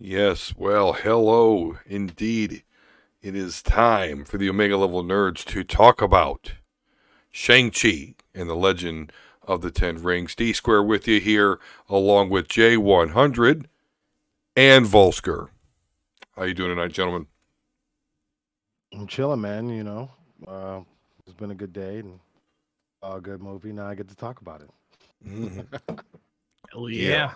Yes, well, hello. Indeed, it is time for the Omega Level Nerds to talk about Shang-Chi and the Legend of the Ten Rings. D Square with you here, along with J100 and Volsker. How you doing tonight, gentlemen? I'm chilling, man. It's been a good day and a good movie. Now I get to talk about it. Mm-hmm. Hell Yeah. yeah.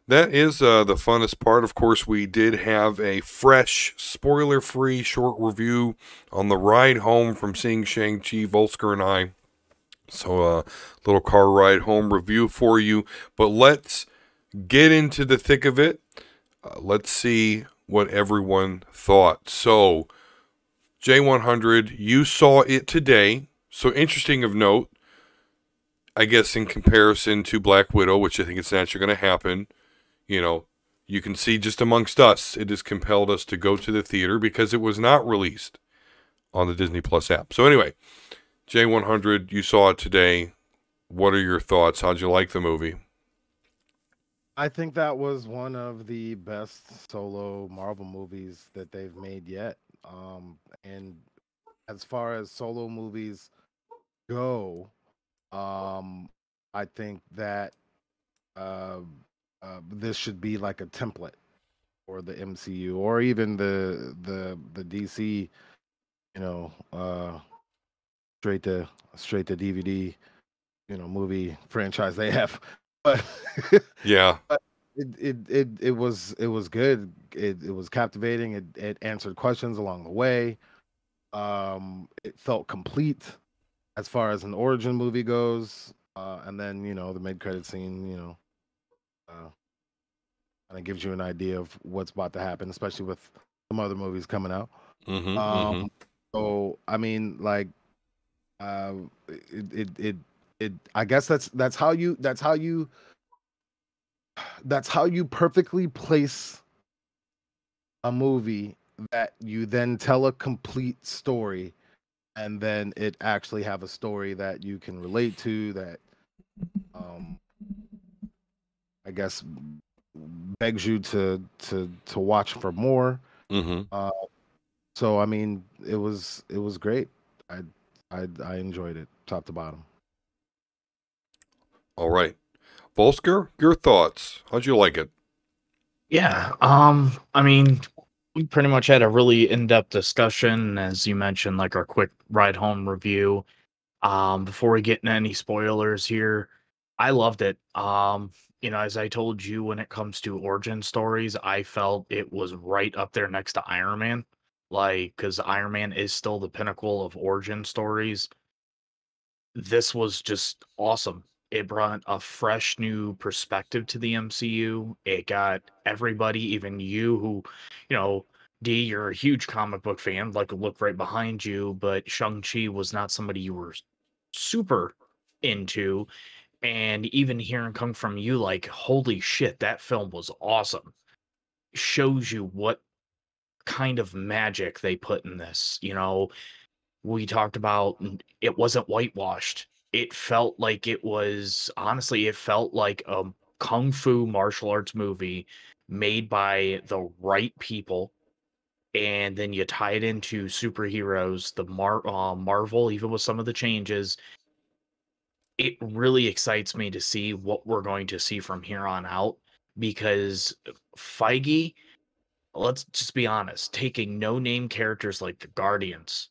That is the funnest part. Of course, we did have a fresh, spoiler free short review on the ride home from seeing Shang-Chi, Volsker and I. So, little car ride home review for you. But let's get into the thick of it. Let's see what everyone thought. So, J100, you saw it today. So, interesting of note, I guess, in comparison to Black Widow, which I think it's naturally going to happen, you know, you can see just amongst us, it has compelled us to go to the theater because it was not released on the Disney Plus app. So, anyway, J100, you saw it today. What are your thoughts? How'd you like the movie? I think that was one of the best solo Marvel movies that they've made yet. And as far as solo movies go, I think that uh, this should be like a template for the MCU or even the DC, you know, uh, straight to straight to DVD, movie franchise they have. But Yeah. but it was good. It was captivating. It answered questions along the way. It felt complete as far as an origin movie goes. And then the mid credit scene, uh, kind of gives you an idea of what's about to happen, especially with some other movies coming out. Mm-hmm. Um, Mm-hmm. so I mean, like, uh, I guess that's how you perfectly place a movie that you then tell a complete story, and then it actually have a story that you can relate to, that um I guess begs you to watch for more. Mm-hmm. uh so I mean, it was great. I i i enjoyed it top to bottom. All right. Volsker, your thoughts. How'd you like it? Yeah. I mean, we pretty much had a really in-depth discussion, as you mentioned, like our quick ride home review. Before we get into any spoilers here, I loved it. As I told you, when it comes to origin stories, I felt it was right up there next to Iron Man. Like, because Iron Man is still the pinnacle of origin stories. This was just awesome. It brought a fresh new perspective to the MCU. It got everybody, even you who, you know, D, you're a huge comic book fan, like look right behind you, but Shang-Chi was not somebody you were super into. And even hearing come from you, like, holy shit, that film was awesome. Shows you what kind of magic they put in this. We talked about it wasn't whitewashed. It felt like it felt like a kung fu martial arts movie made by the right people. And then you tie it into superheroes, the Marvel, even with some of the changes. It really excites me to see what we're going to see from here on out because Feige, let's just be honest, taking no name characters like the Guardians,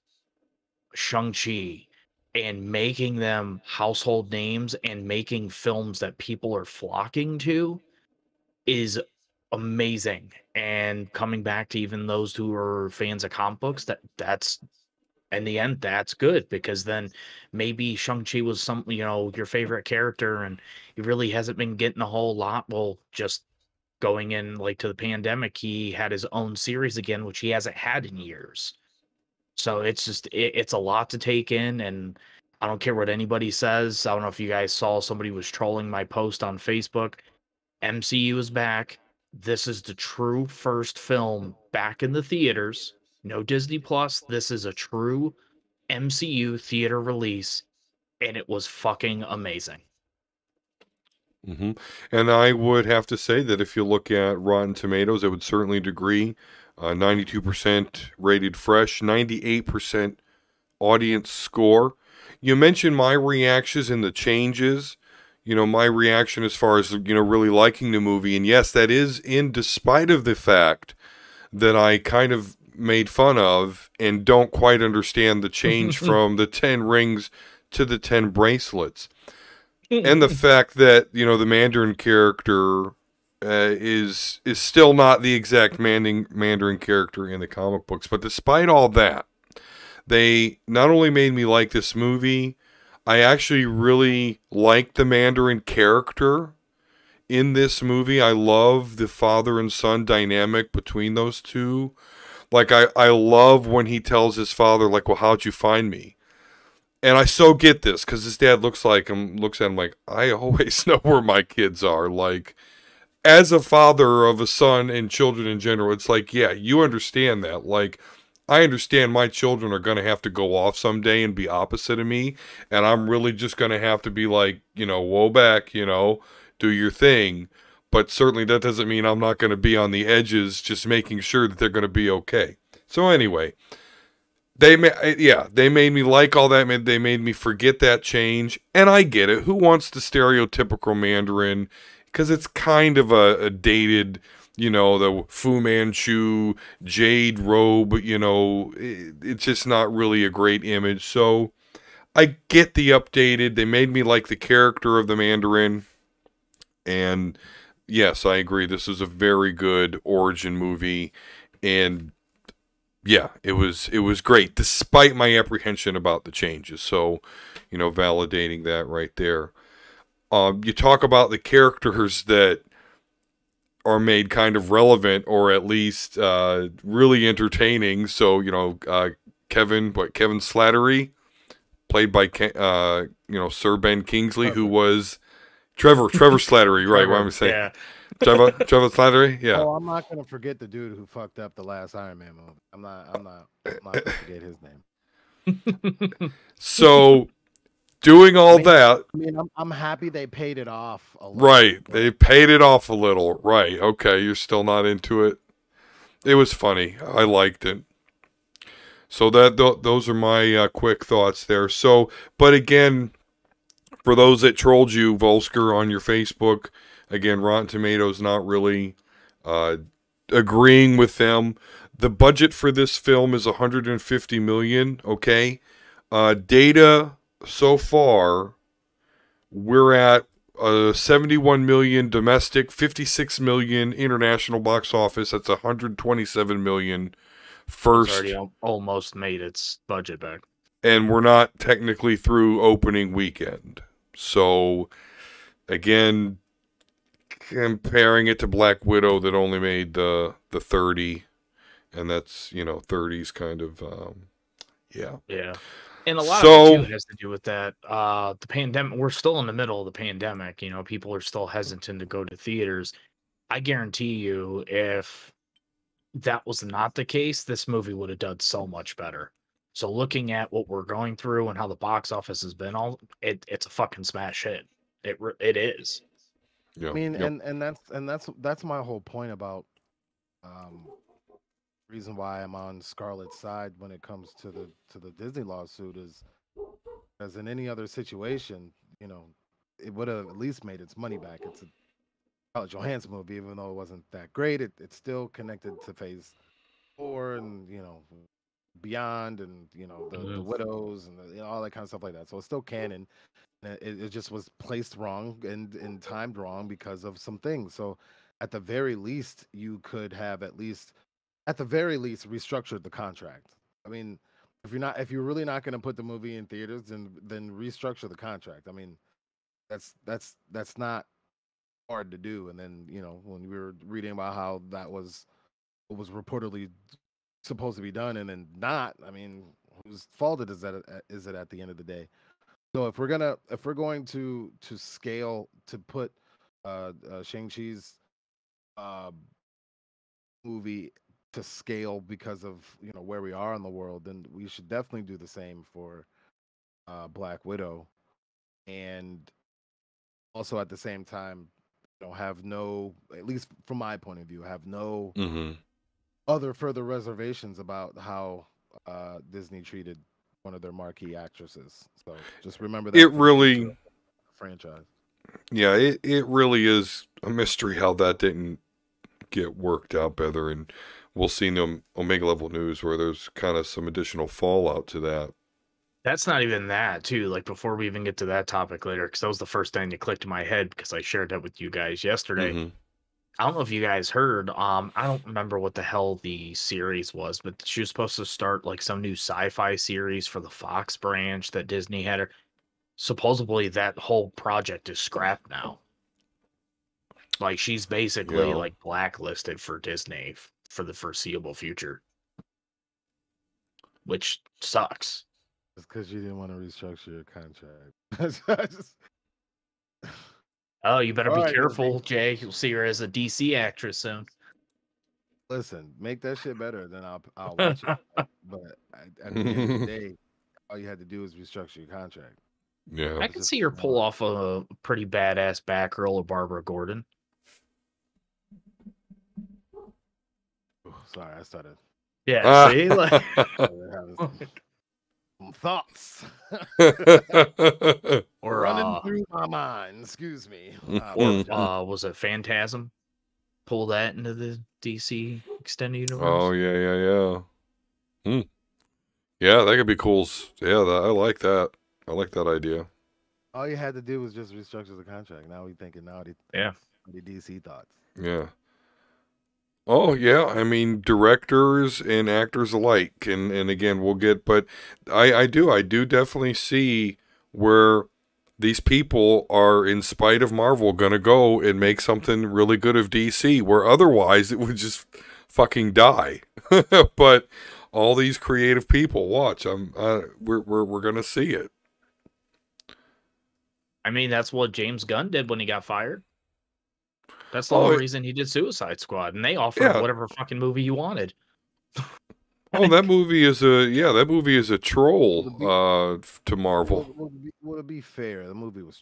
Shang-Chi, and making them household names and making films that people are flocking to is amazing. And coming back to even those who are fans of comic books, that's in the end, that's good because then maybe Shang-Chi was your favorite character and he really hasn't been getting a whole lot. Well, just going in like to the pandemic, he had his own series again, which he hasn't had in years. So it's a lot to take in, and I don't care what anybody says. I don't know if you guys saw somebody was trolling my post on Facebook. MCU is back. This is the true first film back in the theaters. No Disney Plus. This is a true MCU theater release, and it was fucking amazing. hmm And I would have to say that if you look at Rotten Tomatoes, I would certainly agree. 92% rated fresh, 98% audience score. You mentioned my reactions and the changes. My reaction as far as, really liking the movie. And yes, that is in despite of the fact that I kind of made fun of and don't quite understand the change from the 10 rings to the 10 bracelets. And the fact that, the Mandarin character is still not the exact Mandarin character in the comic books. But despite all that, they not only made me like this movie, I actually really like the Mandarin character in this movie. I love the father and son dynamic between those two. Like, I love when he tells his father, like, well, how'd you find me? And I so get this because his dad looks at him like, I always know where my kids are. Like, as a father of a son and children in general, it's like, yeah, you understand that. Like, I understand my children are going to have to go off someday and be opposite of me. And I'm really just going to have to be like, whoa back, do your thing. But certainly that doesn't mean I'm not going to be on the edges, just making sure that they're going to be okay. So anyway, they made me like all that. They made me forget that change, and I get it. Who wants the stereotypical Mandarin? Because it's kind of a dated, the Fu Manchu jade robe. It's just not really a great image. So I get the updated. They made me like the character of the Mandarin, and yes, I agree. This is a very good origin movie, and yeah, it was great despite my apprehension about the changes. So, validating that right there. You talk about the characters that are made kind of relevant or at least really entertaining. So, Kevin Slattery, played by Sir Ben Kingsley, who was Trevor Slattery, right? What am I saying? Yeah. Trevor Slattery, yeah. Oh, I'm not gonna forget the dude who fucked up the last Iron Man movie. I'm not gonna forget his name. So, doing all that, I mean, I'm happy they paid it off a little. right? They paid it off a little, right? Okay, you're still not into it. It was funny. I liked it. So those are my quick thoughts there. So, but again, for those that trolled you, Volsker, on your Facebook, again, Rotten Tomatoes not really uh, agreeing with them. The budget for this film is 150 million. Okay, data so far, we're at 71 million domestic, 56 million international box office. That's 127 million first. It's already almost made its budget back. And we're not technically through opening weekend. So, again, comparing it to Black Widow that only made the 30, and that's, 30's kind of, yeah. Yeah. And a lot of it too has to do with that. The pandemic, we're still in the middle of the pandemic. People are still hesitant to go to theaters. I guarantee you, if that was not the case, this movie would have done so much better. So looking at what we're going through and how the box office has been, it's a fucking smash hit. It is. Yeah. I mean, Yep. and that's my whole point about um reason why I'm on Scarlett's side when it comes to the Disney lawsuit is, as in any other situation, it would have at least made its money back. It's a Scarlett Johansson movie, even though it wasn't that great. It's still connected to Phase 4 and beyond, and the widows and all that kind of stuff like that. So it's still canon. And it just was placed wrong and timed wrong because of some things. So at the very least, you could have at the very least restructured the contract. I mean, if you're really not going to put the movie in theaters, then restructure the contract. I mean, that's not hard to do. And then when we were reading about how that was what was reportedly supposed to be done and then not, I mean, whose fault is it at the end of the day? So if we're going to scale to put Shang-Chi's uh movie to scale because of where we are in the world, then we should definitely do the same for Black Widow. And also at the same time, have no, at least from my point of view, have no Mm-hmm. other further reservations about how Disney treated one of their marquee actresses. So just remember It that for the future really, of the franchise. yeah, it really is a mystery how that didn't get worked out better, and we'll see in the Omega level news where there's kind of some additional fallout to that. That's not even that, too. Like, before we even get to that topic later, because that was the first thing that clicked in my head because I shared that with you guys yesterday. Mm-hmm. I don't know if you guys heard. I don't remember what the hell the series was, but she was supposed to start like some new sci-fi series for the Fox branch that Disney had her. Supposedly, that whole project is scrapped now. Like, she's basically Yeah. like blacklisted for Disney for the foreseeable future, which sucks. It's because you didn't want to restructure your contract. I just- Oh, you better All be right, then. careful, Jay. You'll see her as a DC actress soon. Listen, make that shit better, then I'll watch it. But at the end of the day, all you had to do was restructure your contract. Yeah. I can see her pull off a pretty badass Batgirl or Barbara Gordon. Ooh, sorry, I started Yeah, see? Like, having some thoughts or running through my mind. Excuse me. was it Phantasm? Pull that into the DC extended universe. Oh yeah. Yeah, that could be cool. Yeah, I like that. I like that idea. All you had to do was just restructure the contract. Now we thinking the DC thoughts. Yeah. Oh yeah, I mean directors and actors alike, and again we'll get, but I do definitely see where these people are, in spite of Marvel, gonna go and make something really good of DC, where otherwise it would just fucking die. But all these creative people, watch, we're gonna see it. I mean, that's what James Gunn did when he got fired. That's the whole reason he did Suicide Squad, and they offered whatever fucking movie you wanted. Oh, that movie is a troll to Marvel. Would it be fair? The movie was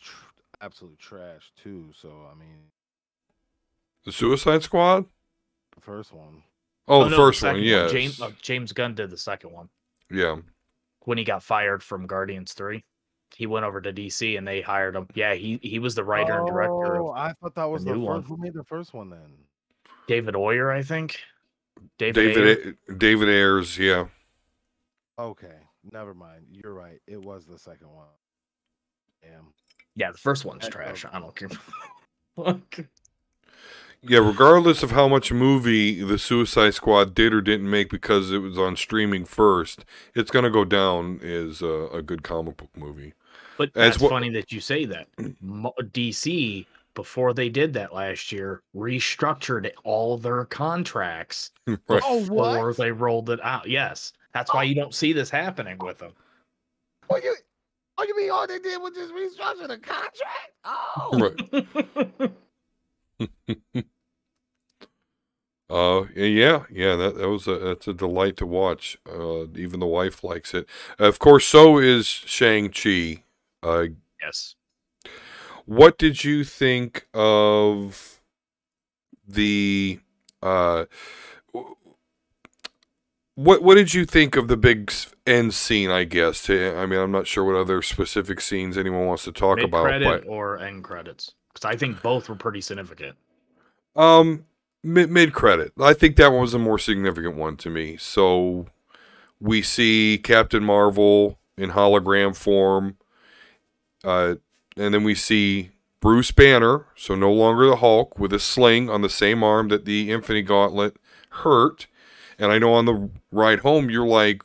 absolute trash too. So I mean, The Suicide Squad? the first one. Oh, the first one, yes. James Gunn did the second one. Yeah. When he got fired from Guardians 3, he went over to DC and they hired him. Yeah, he was the writer and director of I thought that was the the new first. one. Who made the first one then? David Ayer, I think. David Ayers, yeah. Okay, never mind. You're right. It was the second one. Damn. Yeah, the first one's trash. I don't care. Yeah, regardless of how much movie the Suicide Squad did or didn't make because it was on streaming first, it's going to go down as a good comic book movie. But that's funny that you say that. DC, before they did that last year, restructured all their contracts before they rolled it out. Yes, that's why you don't see this happening with them. You mean all they did was just restructure the contract? Oh, right. That's a delight to watch. Even the wife likes it. Of course, so is Shang-Chi. Yes. What did you think of the what did you think of the big end scene, I guess? I mean, I'm not sure what other specific scenes anyone wants to talk about. Mid-credit or end credits? Because I think both were pretty significant. Mid-credit. I think that one was a more significant one to me. So we see Captain Marvel in hologram form. And then we see Bruce Banner, so no longer the Hulk, with a sling on the same arm that the Infinity Gauntlet hurt. And I know on the ride home, you're like,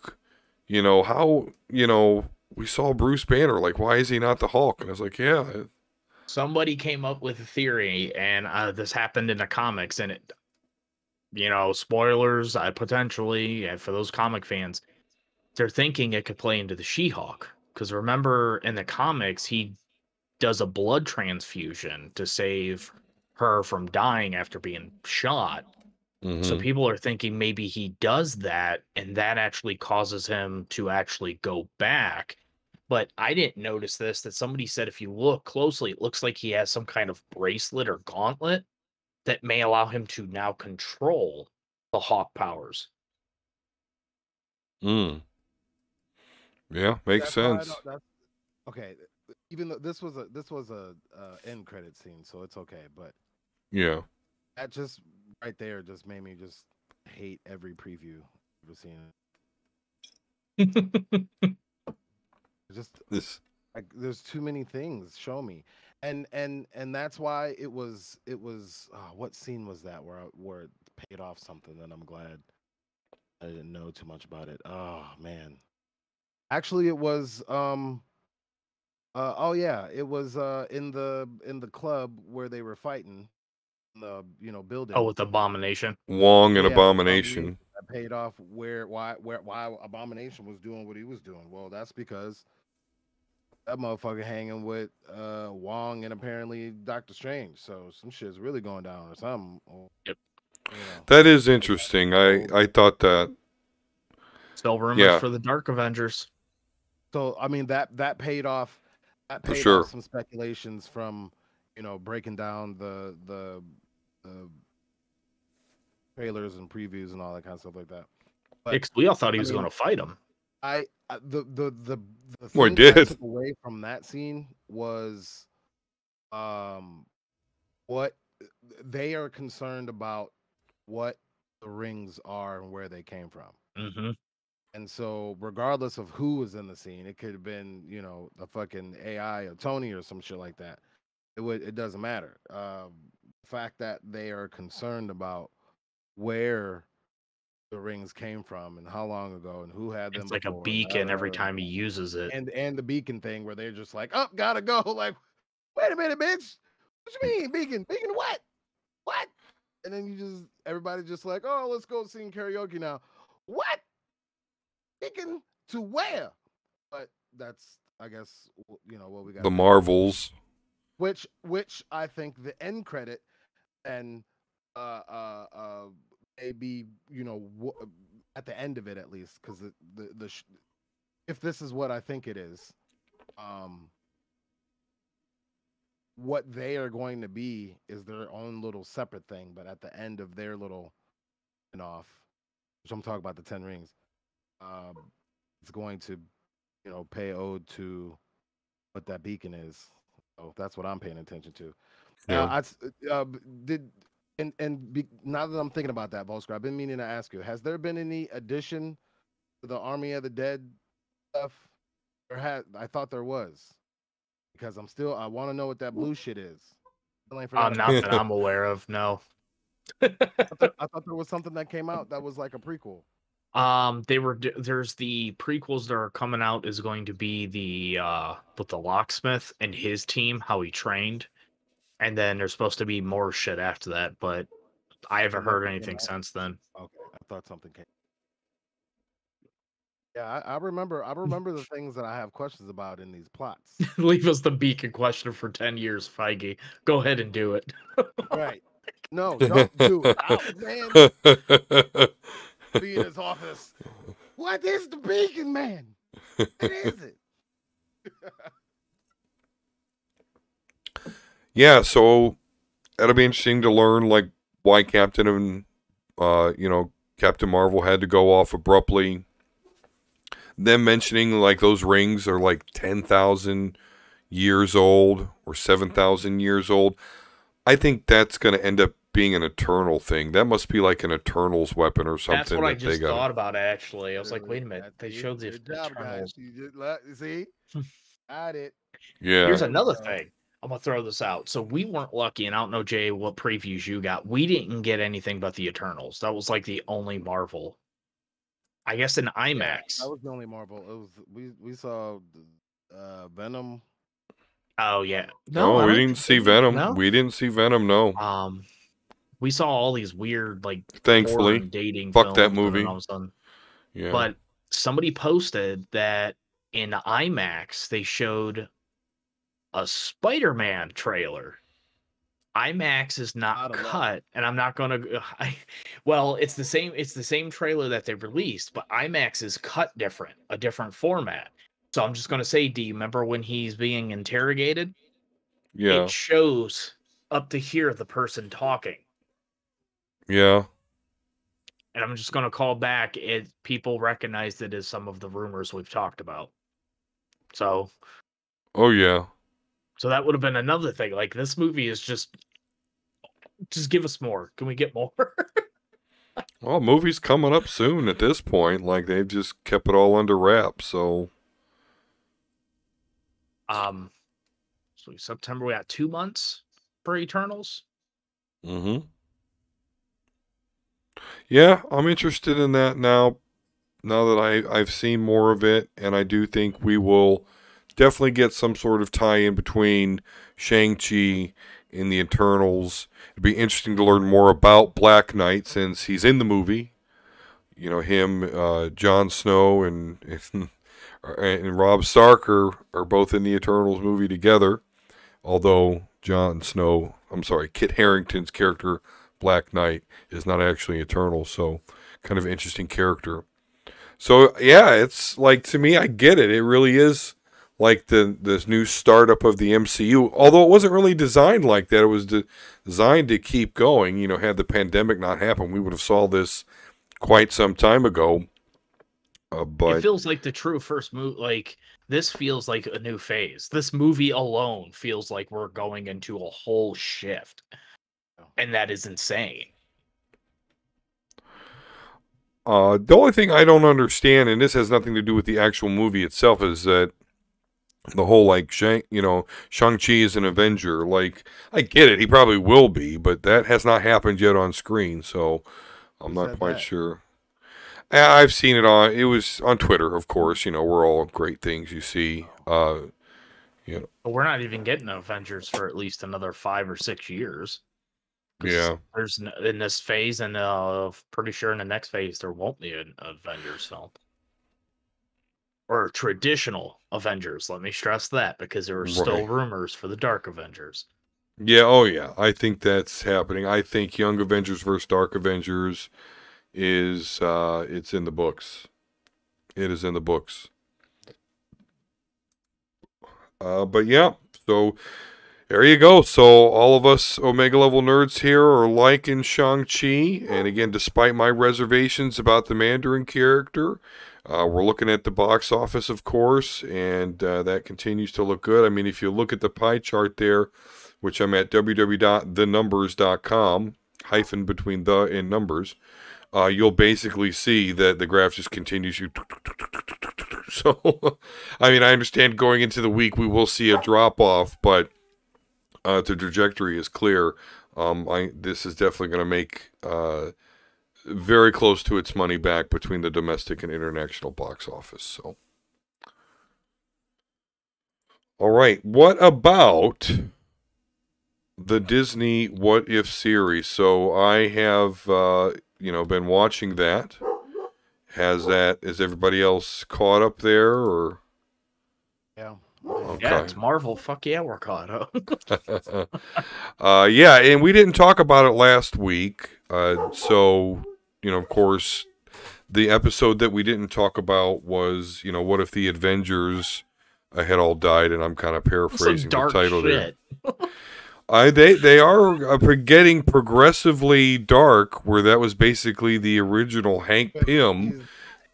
how, we saw Bruce Banner. Like, why is he not the Hulk? And I was like, yeah. Somebody came up with a theory, and this happened in the comics, and it, spoilers, potentially, for those comic fans, they're thinking it could play into the She-Hulk. Because remember, in the comics, he does a blood transfusion to save her from dying after being shot. Mm-hmm. So people are thinking maybe he does that, and that actually causes him to actually go back but I didn't notice this, that somebody said if you look closely, it looks like he has some kind of bracelet or gauntlet that may allow him to now control the Hawk powers. Yeah, makes That's why I sense. don't. That's okay. Even though this was a end credit scene, so it's okay. But Yeah. that just right there just made me just hate every preview I've ever seen. Just This. like there's too many things. Show me, and that's why it was what scene was that where it paid off something that I'm glad I didn't know too much about it. Oh man, actually it was oh yeah, it was in the club where they were fighting in the Oh, building. with Abomination. Wong and Yeah, with Abomination. that paid off why Abomination was doing what he was doing. Well, that's because that motherfucker hanging with Wong and apparently Doctor Strange. So some shit's really going down or something. Or, Yep. you know. That is interesting. I thought that. Still rumors Yeah. for the Dark Avengers. So I mean that paid off. That For paid sure. off some speculations from breaking down the trailers and previews and all that kind of stuff like that. But Because we all thought he I was mean, going to fight him. the Well, he thing that I did. took away from that scene was what they are concerned about, what the rings are and where they came from. Mm-hmm. And so regardless of who was in the scene, it could have been the fucking AI or Tony or some shit like that. It doesn't matter. The fact that they are concerned about where the rings came from and how long ago and who had them It's like a before, beacon every time he uses it. and the beacon thing where they're just like, oh, gotta go. Like, wait a minute, bitch. What you mean beacon? Beacon what? What? And then everybody just like, oh, let's go sing karaoke now. What? Beacon to where? But that's, I guess, what we got. The Marvels. Which I think the end credit and maybe at the end of it at least, because if this is what I think it is, what they are going to be is their own little separate thing, but at the end of their little off, which I'm talking about the 10 rings, it's going to pay ode to what that beacon is. So that's what I'm paying attention to. Yeah. Now that I'm thinking about that, Volsker, I've been meaning to ask you: has there been any addition to the Army of the Dead stuff? I thought there was, because I want to know what that blue shit is. Not that I'm aware of. No. I thought there was something that came out that was like a prequel. There's the prequels that are coming out is going to be with the locksmith and his team, how he trained. And then there's supposed to be more shit after that, but I haven't heard anything since then. Okay, I thought something came. Yeah, I remember the things that I have questions about in these plots. Leave us the beacon question for 10 years, Feige. Go ahead and do it. Right. No, don't do it. Man. Be in his office. What is the beacon, man? What is it? Yeah, so that'll be interesting to learn, like, why Captain Marvel had to go off abruptly. Them mentioning, like, those rings are like 10,000 years old or 7,000 years old. I think that's going to end up being an Eternal thing. That must be like an Eternals weapon or something. That's what I just thought about, actually. I was like, wait a minute. They showed the Eternals. See? Got it. Yeah. Here's another thing. I'm going to throw this out. So we weren't lucky, and I don't know, Jay, what previews you got. We didn't get anything but the Eternals. That was like the only Marvel. I guess in IMAX. Yeah, that was the only Marvel. It was we saw Venom. Oh yeah. No, we didn't see Venom. No? We didn't see Venom, no. We saw all these weird, like, thankfully dating fuck films, that movie. all of a sudden. Yeah. But somebody posted that in IMAX they showed a Spider-Man trailer. IMAX is not cut, and I'm not gonna. Well, it's the same trailer that they released, but IMAX is cut different, a different format. So I'm just going to say, do you remember when he's being interrogated? Yeah. It shows up to here the person talking. Yeah. And I'm just going to call back. People recognized it as some of the rumors we've talked about. So. Oh, yeah. So that would have been another thing. Like, this movie is just give us more. Can we get more? Well, movie's coming up soon at this point. Like, they've just kept it all under wraps, so. So September, we got 2 months for Eternals. Mm-hmm. Yeah, I'm interested in that now that I've seen more of it, and I do think we will definitely get some sort of tie-in between Shang-Chi and the Eternals. It'd be interesting to learn more about Black Knight since he's in the movie. You know, him, Jon Snow, and Rob Stark are both in the Eternals movie together. Although Kit Harington's character, Black Knight, is not actually Eternal, so kind of interesting character. So yeah, it's like, to me, I get it. It really is like this new startup of the MCU. Although it wasn't really designed like that. It was designed to keep going. You know, had the pandemic not happened, we would have saw this quite some time ago. But it feels like the true first move. Like, this feels like a new phase. This movie alone feels like we're going into a whole shift, and that is insane. The only thing I don't understand, and this has nothing to do with the actual movie itself, is that the whole, like, Shang-Chi is an Avenger. Like, I get it, he probably will be, but that has not happened yet on screen, so I'm not quite sure. I've seen it was on Twitter, of course, you know, we're all great things you see. You know. But we're not even getting Avengers for at least another 5 or 6 years. Yeah. There's in this phase, and pretty sure in the next phase there won't be an Avengers film. Or traditional Avengers, let me stress that, because there are still rumors for the Dark Avengers. Yeah, oh yeah, I think that's happening. I think Young Avengers versus Dark Avengers is it's in the books. It is in the books. But yeah, so there you go. So all of us Omega Level nerds here are liking Shang-Chi, and again, despite my reservations about the Mandarin character, we're looking at the box office, of course, and that continues to look good. I mean, if you look at the pie chart there, which I'm at www.thenumbers.com, hyphen between the and numbers, you'll basically see that the graph just continues. So, I mean, I understand going into the week we will see a drop-off, but the trajectory is clear. This is definitely going to make very close to its money back between the domestic and international box office. So, all right, what about the Disney What If series? So I have been watching that. Is everybody else caught up there, or? Yeah. Okay. Yeah, it's Marvel. Fuck yeah, we're caught up. Yeah, and we didn't talk about it last week. So, of course, the episode that we didn't talk about was, what if the Avengers had all died? And I'm kind of paraphrasing the title shit. there. They are getting progressively dark, where that was basically the original Hank Pym. These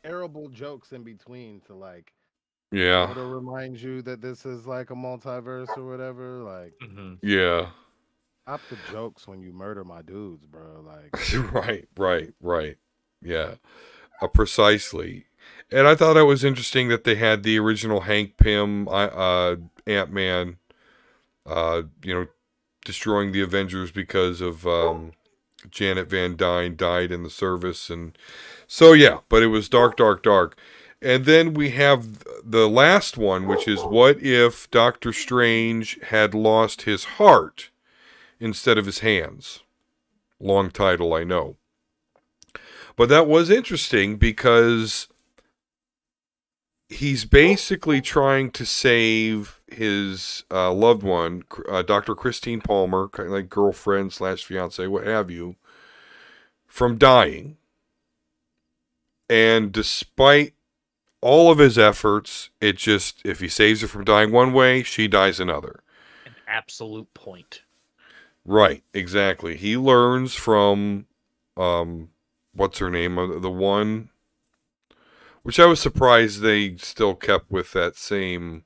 terrible jokes in between to, like, yeah, to remind you that this is like a multiverse or whatever. Like, yeah. Stop the jokes when you murder my dudes, bro. Like, right. Yeah, precisely. And I thought it was interesting that they had the original Hank Pym, Ant-Man, destroying the Avengers because of Janet Van Dyne died in the service. And so, yeah, but it was dark. And then we have the last one, which is what if Doctor Strange had lost his heart instead of his hands? Long title, I know. But that was interesting because he's basically trying to save his loved one, Dr. Christine Palmer, kind of like girlfriend / fiance, what have you, from dying. And despite all of his efforts, it just, if he saves her from dying one way, she dies another. An absolute point. Right, exactly. He learns from, what's her name? The one, which I was surprised they still kept with that same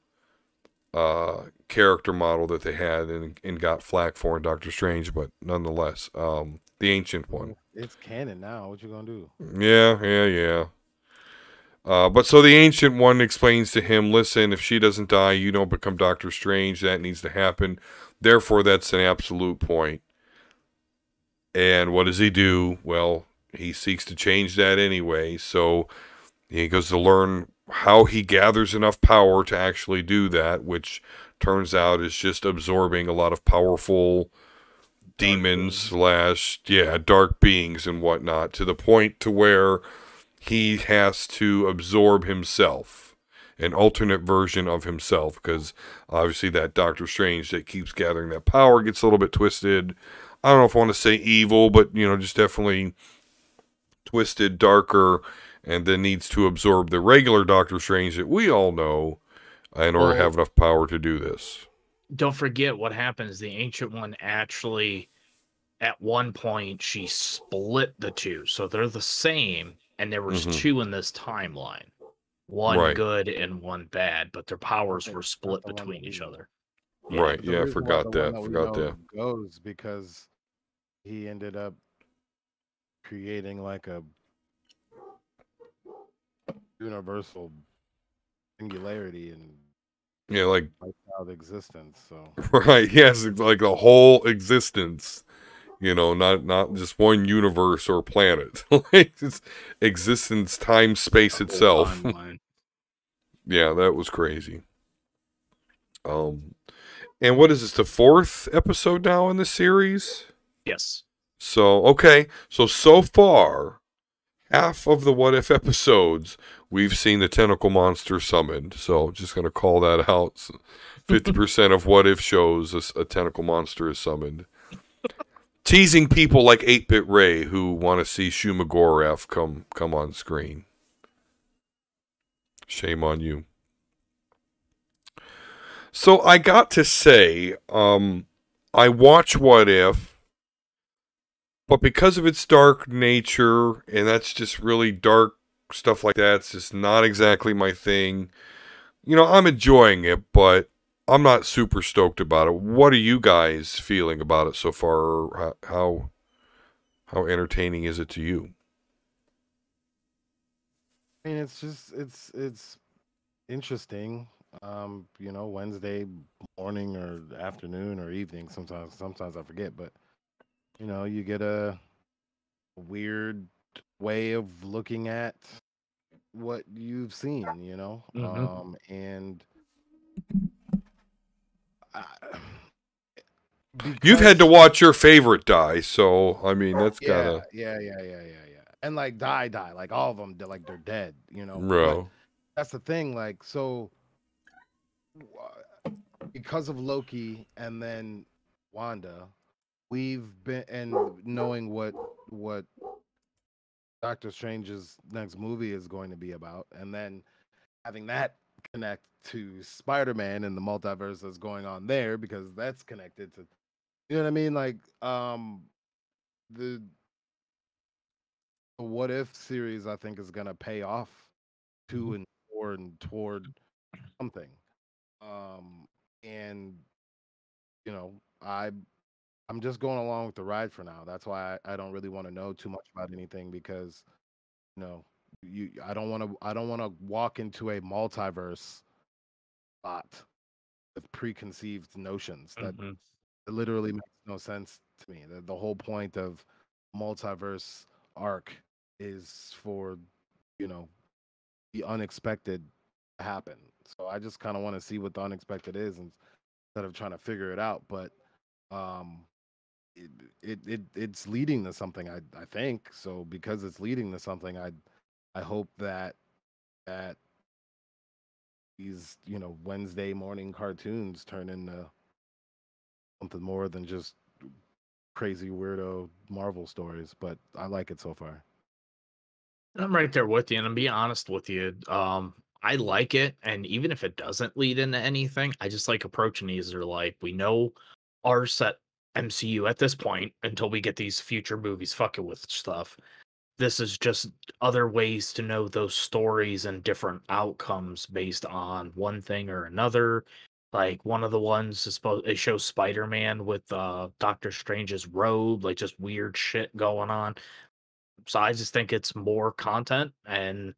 character model that they had and got flack for in Doctor Strange, but nonetheless, the ancient one. It's canon now. What you gonna do? Yeah. But so the ancient one explains to him, listen, if she doesn't die, you don't become Doctor Strange. That needs to happen. Therefore, that's an absolute point. And what does he do? Well, he seeks to change that anyway. So he goes to learn how he gathers enough power to actually do that, which turns out is just absorbing a lot of powerful demons / dark beings and whatnot, to the point to where he has to absorb himself, an alternate version of himself, because obviously that Doctor Strange that keeps gathering that power gets a little bit twisted. I don't know if I want to say evil, but just definitely twisted, darker, and then needs to absorb the regular Doctor Strange that we all know in order to have enough power to do this. Don't forget what happens. The Ancient One actually, at one point, she split the two. So they're the same, and there was two in this timeline. One good and one bad, but their powers were split between each other. Yeah. Right, yeah, I forgot that. Goes because he ended up creating like a universal singularity and like out existence. So right, yes, like the whole existence. Not just one universe or planet. Like it's existence, time, space itself. Yeah, that was crazy. And what is this, the 4th episode now in the series? Yes. So, okay. So far, half of the What If episodes, we've seen the tentacle monster summoned. So, just going to call that out. 50% of What If shows, a tentacle monster is summoned. Teasing people like 8-Bit Ray who want to see Shumagorath come on screen. Shame on you. So I got to say, I watch What If, but because of its dark nature, and that's just really dark stuff like that, it's just not exactly my thing. I'm enjoying it, but I'm not super stoked about it. What are you guys feeling about it so far? How entertaining is it to you? I mean, it's interesting. Wednesday morning or afternoon or evening. Sometimes I forget, but you get a weird way of looking at what you've seen. And you've had to watch your favorite die, so I mean that's gotta yeah. And like die, like all of them, they're dead. Bro. But that's the thing, like so. Because of Loki and then Wanda, we've been and knowing what Doctor Strange's next movie is going to be about, and then having that connect to Spider-Man and the multiverse that's going on there because that's connected to, you know what I mean? Like the What If series I think is gonna pay off to and toward something. And I'm just going along with the ride for now. That's why I don't really want to know too much about anything because I don't want to walk into a multiverse spot with preconceived notions that it literally makes no sense to me. The whole point of multiverse arc is for the unexpected to happen. So I just kind of want to see what the unexpected is instead of trying to figure it out. But um it's leading to something, I think. So because it's leading to something, I hope that these Wednesday morning cartoons turn into something more than just crazy weirdo Marvel stories. But I like it so far. I'm right there with you, and I'm being honest with you. I like it, and even if it doesn't lead into anything, I just like approaching these are like, we know our set MCU at this point until we get these future movies fucking with stuff. This is just other ways to know those stories and different outcomes based on one thing or another. Like one of the ones is supposed it shows Spider-Man with Doctor Strange's robe, like just weird shit going on. So I just think it's more content. And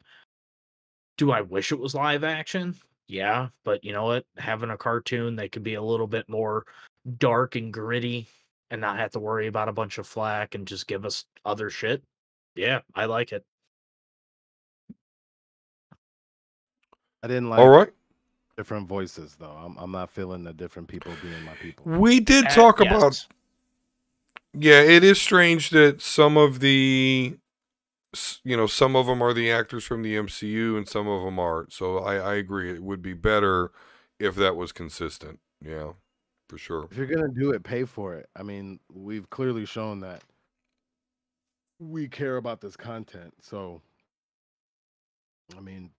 do I wish it was live action? Yeah, but you know what? Having a cartoon that could be a little bit more dark and gritty and not have to worry about a bunch of flack and just give us other shit. Yeah, I like it. I didn't All like right. different voices though. I'm not feeling the different people being my people. We did talk Yes. about. Yeah, it is strange that some of the, some of them are the actors from the MCU and some of them aren't. So I agree. It would be better if that was consistent. Yeah, for sure. If you're gonna do it, pay for it. I mean, we've clearly shown that we care about this content. So, I mean,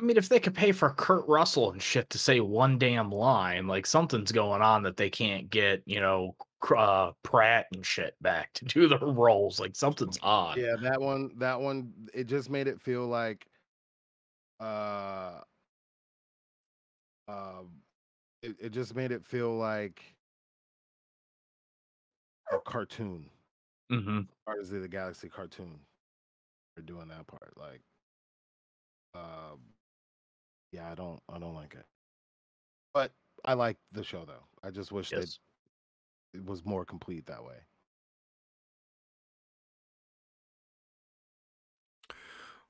if they could pay for Kurt Russell and shit to say one damn line, like something's going on that they can't get, Pratt and shit back to do the roles. Like something's odd. yeah, that one, it just made it feel like, uh, it just made it feel like a cartoon. Mm-hmm. Guardians of the Galaxy cartoon. They're doing that part, like, yeah, I don't like it. But I like the show though. I just wish that Yes. it was more complete that way.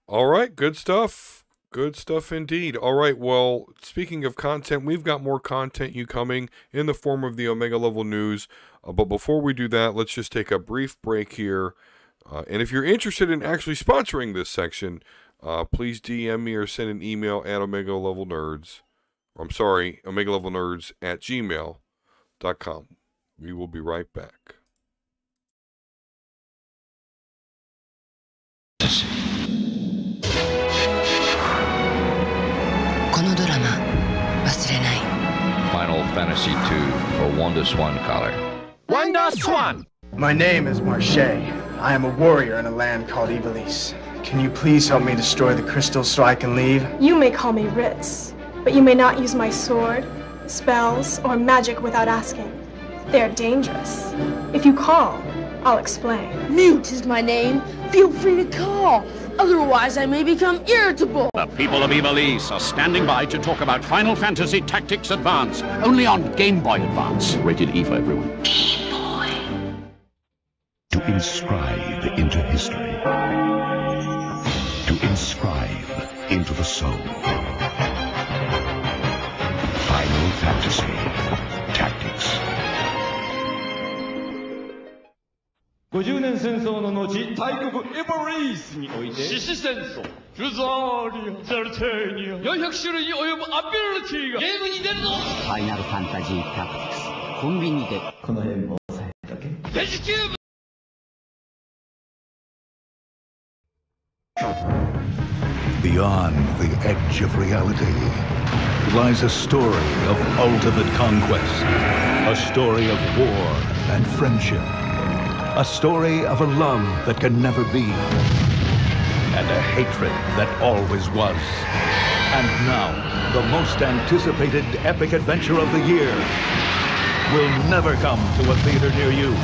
All right, good stuff. Good stuff indeed. All right, well, speaking of content, we've got more content you coming in the form of the Omega Level News. But before we do that, let's just take a brief break here. And if you're interested in actually sponsoring this section, please DM me or send an email at Omega Level Nerds. Omega Level Nerds at gmail.com. We will be right back. Final Fantasy II for Wanda Swan Collar. Wanda Swan! My name is Marche. I am a warrior in a land called Ivalice. Can you please help me destroy the crystals so I can leave? You may call me Ritz, but you may not use my sword, spells, or magic without asking. They are dangerous. If you call, I'll explain. Mute is my name. Feel free to call. Otherwise, I may become irritable. The people of Ivalice are standing by to talk about Final Fantasy Tactics Advance, only on Game Boy Advance. Rated E for everyone. To inscribe into history. To inscribe into the soul. Final Fantasy Tactics. 50年戦争の後、大国エボリースにおいて獅子戦争、フザーリア、ザルテーニア、400種類に及ぶアビリティがゲームに出るぞ。ファイナルファンタジータクティクス、コンビニでこの辺も押さえとけ。デジキューブ Beyond the edge of reality lies a story of ultimate conquest, a story of war and friendship, a story of a love that can never be, and a hatred that always was. And now, the most anticipated epic adventure of the year will never come to a theater near you.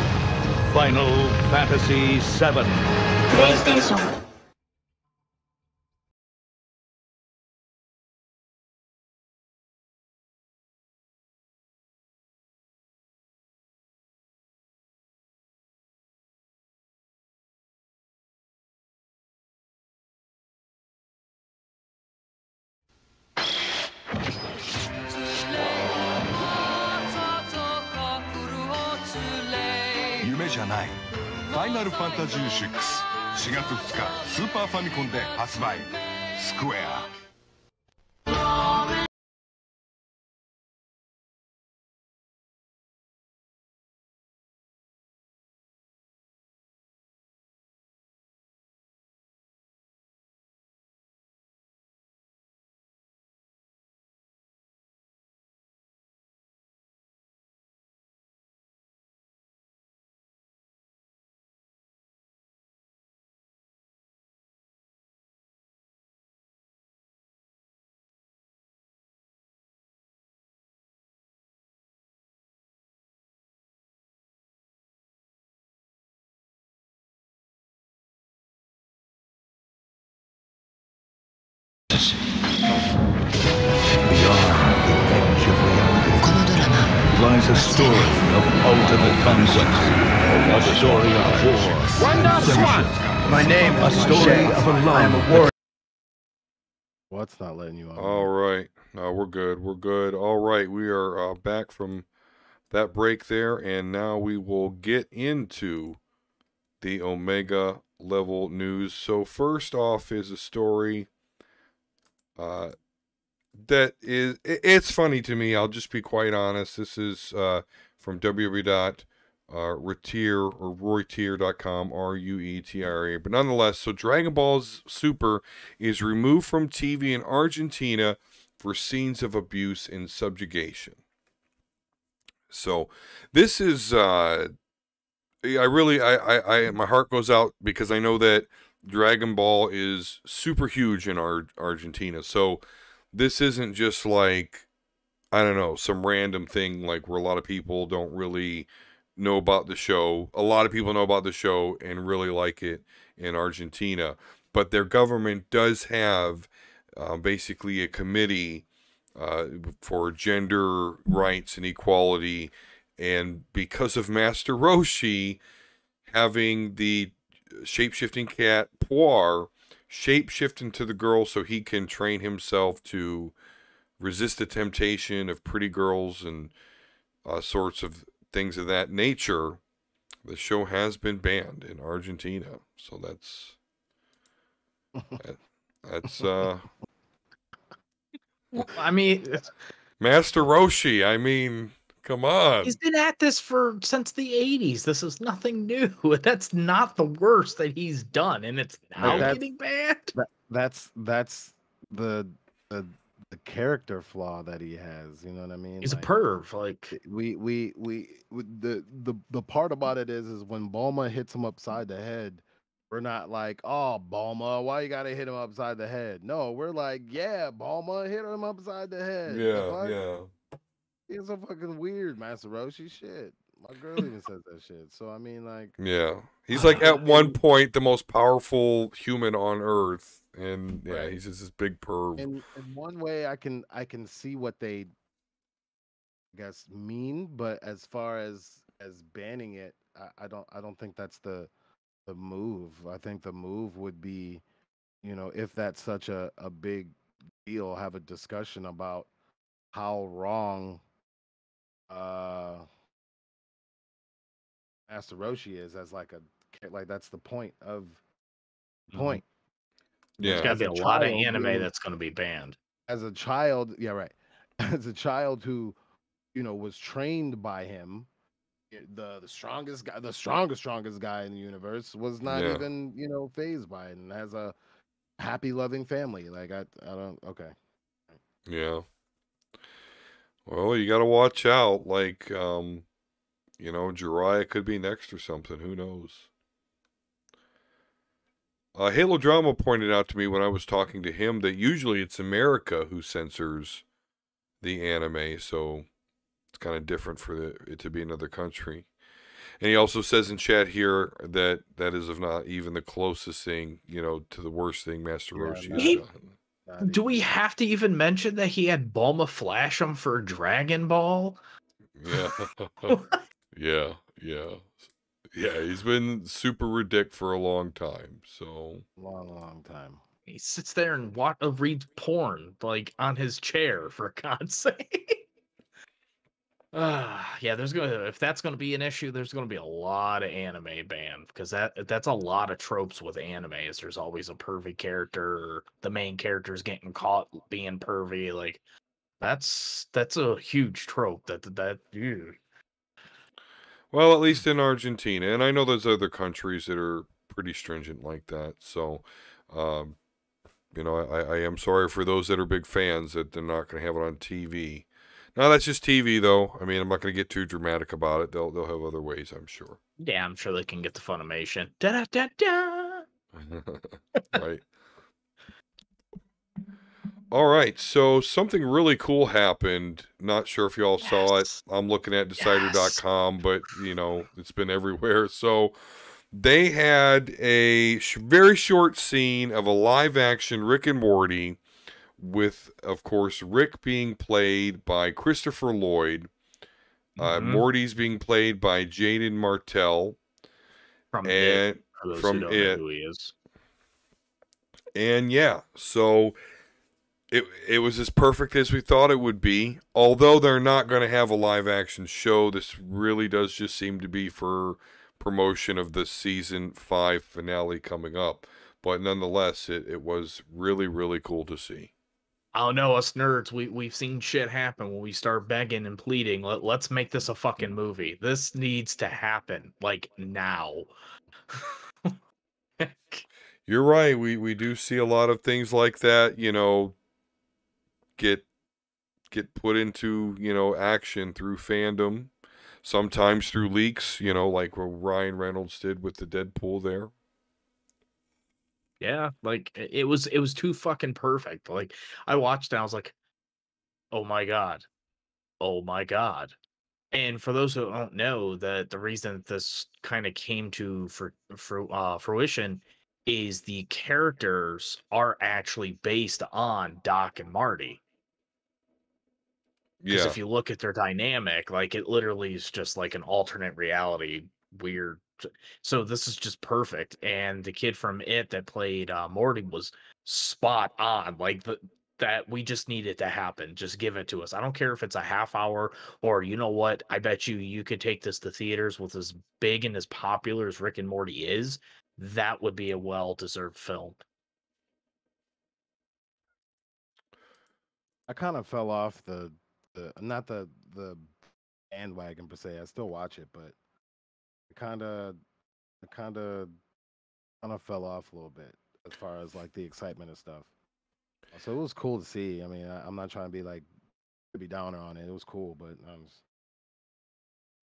Final Fantasy VII. PlayStation. Yumeじゃない。ファイナルファンタジー6。4月2日、スーパーファミコンで発売。スクエア。lies a story of ultimate conquest, a story of war, friendship, My name a is story Marche. of a I am love a warrior. What's not letting you on? All right. No, we're good. We're good. All right. We are back from that break there, and now we will get into the Omega level news. So first off is a story that is, it's funny to me. I'll just be quite honest. This is from www.Ruetira or Ruetira.com, Ruetira. But nonetheless, so Dragon Ball Super is removed from TV in Argentina for scenes of abuse and subjugation. So this is my heart goes out because I know that Dragon Ball is super huge in Argentina. So this isn't just like, I don't know, some random thing like where a lot of people don't really know about the show. A lot of people know about the show and really like it in Argentina. But their government does have basically a committee for gender rights and equality. And because of Master Roshi having the shape-shifting cat Puar shape-shift into the girl so he can train himself to resist the temptation of pretty girls and sorts of things of that nature, the show has been banned in Argentina. So that's I mean, Master Roshi. I mean, come on. He's been at this since the 80s. This is nothing new. That's not the worst that he's done, and it's now getting banned. That's the character flaw that he has. You know what I mean? He's a perv. Like the part about it is when Bulma hits him upside the head, we're not like, oh, Bulma, why you gotta hit him upside the head? No, we're like, yeah, Bulma, hit him upside the head. Yeah. He's so fucking weird, Master Roshi. Shit. My girl even says that shit. So I mean, like, yeah, he's like at one point the most powerful human on Earth, and yeah, he's just this big perv. in one way, I can see what they, I guess, mean, but as far as banning it, I don't think that's the move. I think the move would be, if that's such a big deal, have a discussion about how wrong Master Roshi is as like that's the point of point. There's got to be a lot of anime that's going to be banned. As a child, yeah, right. As a child who, was trained by him, the strongest guy, the strongest guy in the universe was not even, phased by it and has a happy, loving family. Like I don't. Okay. Yeah. Well, you got to watch out. Like, Jiraiya could be next or something. Who knows? Halo Drama pointed out to me when I was talking to him that usually it's America who censors the anime, so it's kind of different for it to be another country. And he also says in chat here that is not even the closest thing, to the worst thing Master Roshi has done. Do we have to even mention that he had Bulma flash him for Dragon Ball? Yeah. Yeah, he's been super ridiculous for a long time. So long time. He sits there and reads porn like on his chair, for God's sake. Yeah, if that's gonna be an issue, there's gonna be a lot of anime banned because that's a lot of tropes with animes. There's always a pervy character, or the main character's getting caught being pervy. Like that's a huge trope. Ew. Well, at least in Argentina, and I know there's other countries that are pretty stringent like that. So, I am sorry for those that are big fans that they're not going to have it on TV. Now that's just TV, though. I mean, I'm not going to get too dramatic about it. They'll have other ways, I'm sure. Yeah, I'm sure they can get the Funimation. Da da da da. Right. All right, so something really cool happened. Not sure if y'all saw it. I'm looking at Decider.com, but, it's been everywhere. So they had a very short scene of a live-action Rick and Morty with, of course, Rick being played by Christopher Lloyd. Morty's being played by Jaden Martell. From and It, for those from who don't It. know who he is. And yeah, so it was as perfect as we thought it would be. Although they're not going to have a live action show, this really does just seem to be for promotion of the season 5 finale coming up. But nonetheless, it was really, really cool to see. I don't know, us nerds, we've seen shit happen when we start begging and pleading. Let's make this a fucking movie. This needs to happen, like, now. You're right. We do see a lot of things like that, you know, get put into, you know, action through fandom, sometimes through leaks, you know, like what Ryan Reynolds did with the Deadpool there. Yeah, like it was too fucking perfect. Like I watched it, I was like, "Oh my god. Oh my god." And for those who don't know, that the reason that this kind of came to fruition is the characters are actually based on Doc and Marty. Because Yeah. if you look at their dynamic, like it literally is just like an alternate reality, weird. So this is just perfect. And the kid from It that played Morty was spot on. Like that we just need it to happen. Just give it to us. I don't care if it's a half hour or you know what? I bet you could take this to theaters with as big and as popular as Rick and Morty is. That would be a well-deserved film. I kind of fell off the not the bandwagon per se. I still watch it, but it kind of fell off a little bit as far as like the excitement and stuff. So it was cool to see. I mean, I'm not trying to be like to be downer on it. It was cool, but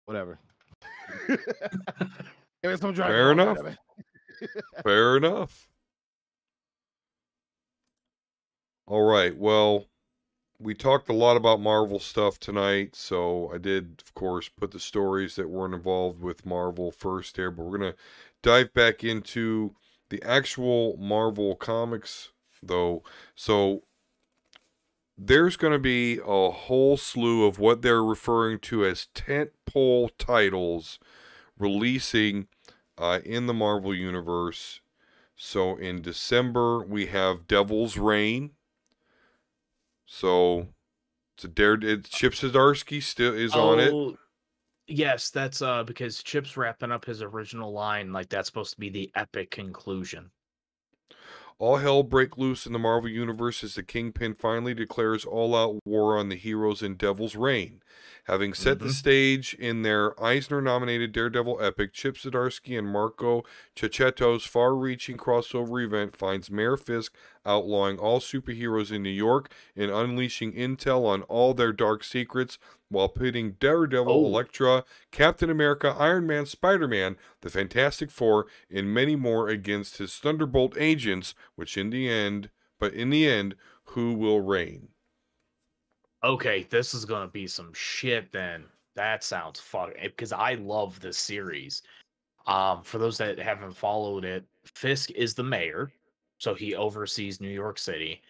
whatever. Give it some driving Fair on enough. it. Fair enough. All right. Well, we talked a lot about Marvel stuff tonight, so I did, of course, put the stories that weren't involved with Marvel first here, but we're going to dive back into the actual Marvel comics, though. So there's going to be a whole slew of what they're referring to as tentpole titles releasing in the Marvel Universe. So in December, we have Devil's Reign. So it's Chip Zdarsky still is on it. Yes, that's because Chip's wrapping up his original line. Like that's supposed to be the epic conclusion. All hell break loose in the Marvel Universe as the Kingpin finally declares all-out war on the heroes in Devil's Reign. Having set the stage in their Eisner-nominated Daredevil epic, Chip Zdarsky and Marco Checchetto's far-reaching crossover event finds Mayor Fisk outlawing all superheroes in New York and unleashing intel on all their dark secrets while pitting Daredevil, Elektra, Captain America, Iron Man, Spider-Man, the Fantastic Four, and many more against his Thunderbolt agents, which in the end, who will reign? Okay, this is gonna be some shit then. That sounds fun because I love this series. For those that haven't followed it, Fisk is the mayor, so he oversees New York City.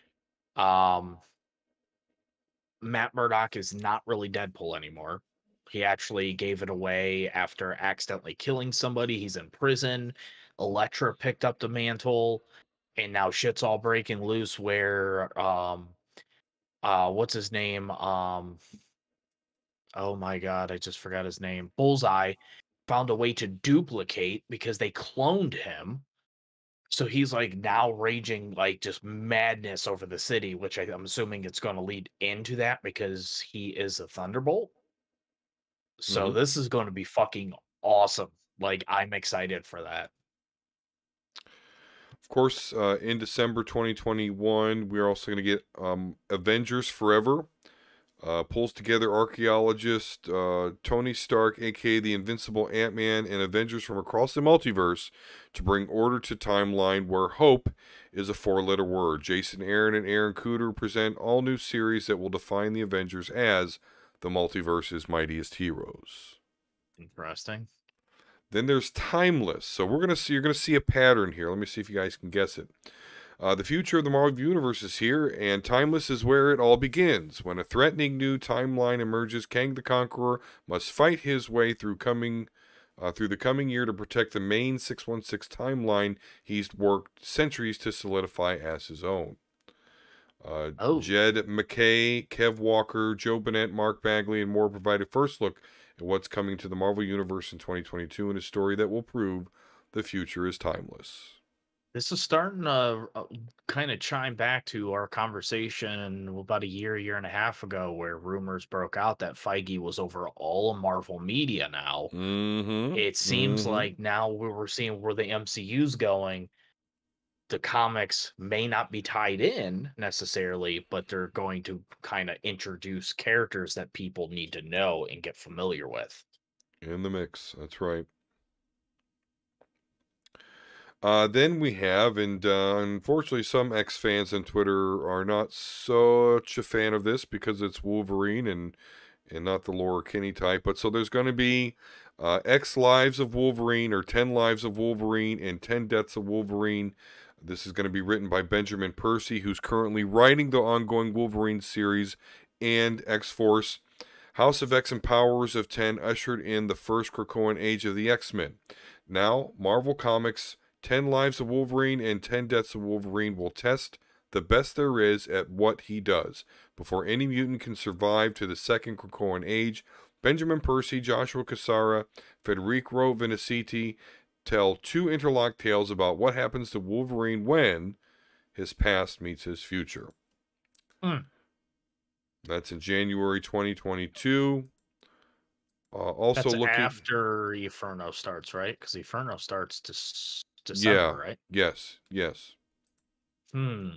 Matt Murdock is not really Deadpool anymore. He actually gave it away after accidentally killing somebody. He's in prison. Elektra picked up the mantle, and now shit's all breaking loose where what's his name? Oh my god, I just forgot his name. Bullseye found a way to duplicate because they cloned him. So he's like now raging like just madness over the city, which I'm assuming it's going to lead into that because he is a Thunderbolt. So this is going to be fucking awesome. Like I'm excited for that. Of course, in December 2021, we're also going to get Avengers Forever. Pulls together archaeologist Tony Stark, aka the Invincible Ant-Man, and Avengers from across the multiverse to bring order to timeline where hope is a four-letter word. Jason Aaron and Aaron Cooter present all new series that will define the Avengers as the multiverse's mightiest heroes. Interesting. Then there's Timeless. So you're gonna see a pattern here. Let me see if you guys can guess it. The future of the Marvel Universe is here, and Timeless is where it all begins. When a threatening new timeline emerges, Kang the Conqueror must fight his way through the coming year to protect the main 616 timeline he's worked centuries to solidify as his own. Jed McKay, Kev Walker, Joe Bennett, Mark Bagley, and more provide a first look at what's coming to the Marvel Universe in 2022 in a story that will prove the future is timeless. This is starting to kind of chime back to our conversation about a year and a half ago, where rumors broke out that Feige was over all of Marvel media now. It seems like now we're seeing where the MCU's going. The comics may not be tied in necessarily, but they're going to kind of introduce characters that people need to know and get familiar with. In the mix, that's right. Then we have, and unfortunately some X fans on Twitter are not such a fan of this because it's Wolverine and not the Laura Kinney type. But so there's going to be X Lives of Wolverine, or 10 Lives of Wolverine, and 10 Deaths of Wolverine. This is going to be written by Benjamin Percy, who's currently writing the ongoing Wolverine series and X-Force. House of X and Powers of 10 ushered in the first Krakoan age of the X-Men. Now, Marvel Comics' 10 Lives of Wolverine and 10 Deaths of Wolverine will test the best there is at what he does. Before any mutant can survive to the second Krakoan age, Benjamin Percy, Joshua Cassara, Federico Viniciti tell two interlocked tales about what happens to Wolverine when his past meets his future. That's in January 2022. Also that's looking after Inferno starts, right? Because Inferno starts December, right? Yes. Hmm.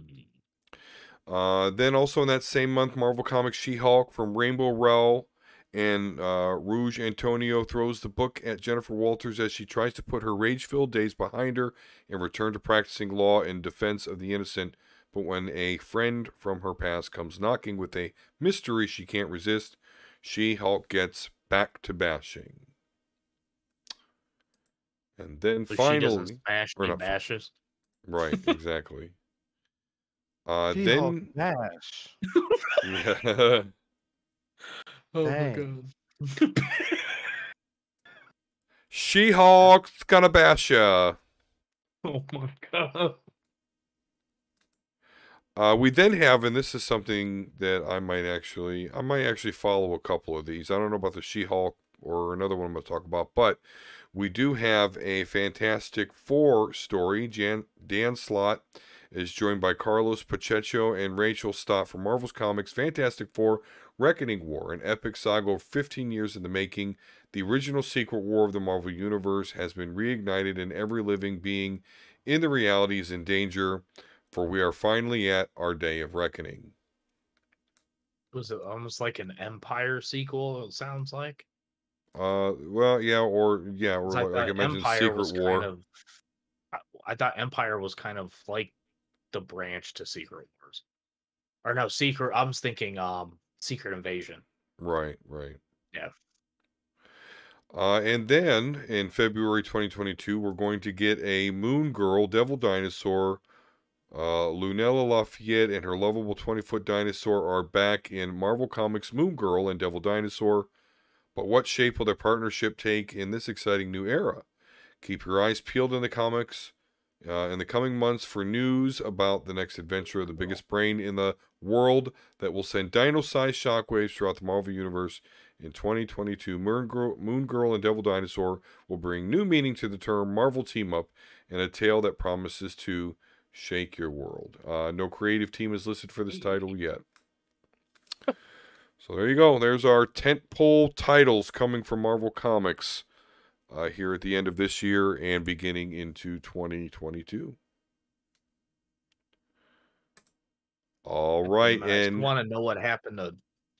Then also in that same month, Marvel Comics She-Hulk from Rainbow Rowell and Rouge Antonio throws the book at Jennifer Walters as she tries to put her rage-filled days behind her and return to practicing law in defense of the innocent. But when a friend from her past comes knocking with a mystery she can't resist, She-Hulk gets back to bashing. And then But finally, she doesn't smash, or she not- bashes. right, exactly. She-Hulk Then Bash. yeah. Oh Dang. my god. She-Hulk's gonna bash ya. Oh my god. We then have, and this is something that I might actually follow a couple of these. I don't know about the She-Hulk or another one I'm going to talk about, but we do have a Fantastic Four story. Dan Slott is joined by Carlos Pacheco and Rachel Stott from Marvel's Comics Fantastic Four Reckoning War, an epic saga of 15 years in the making. The original secret war of the Marvel Universe has been reignited, and every living being in the reality is in danger, for we are finally at our day of reckoning. Was it almost like an Empire sequel? It sounds like. Well, yeah, or like I mentioned, Secret War. I thought Empire was kind of like the branch to Secret Wars, or no, Secret. I was thinking, Secret Invasion. Right. Yeah. And then in February 2022, we're going to get a Moon Girl, Devil Dinosaur. Lunella Lafayette and her lovable 20-foot dinosaur are back in Marvel Comics Moon Girl and Devil Dinosaur. But what shape will their partnership take in this exciting new era? Keep your eyes peeled in the comics in the coming months for news about the next adventure of the biggest brain in the world that will send dino-sized shockwaves throughout the Marvel Universe. In 2022, Moon Girl and Devil Dinosaur will bring new meaning to the term Marvel Team-Up and a tale that promises to shake your world. No creative team is listed for this title yet. So there you go. There's our tentpole titles coming from Marvel Comics here at the end of this year and beginning into 2022. All right, and I want to know what happened to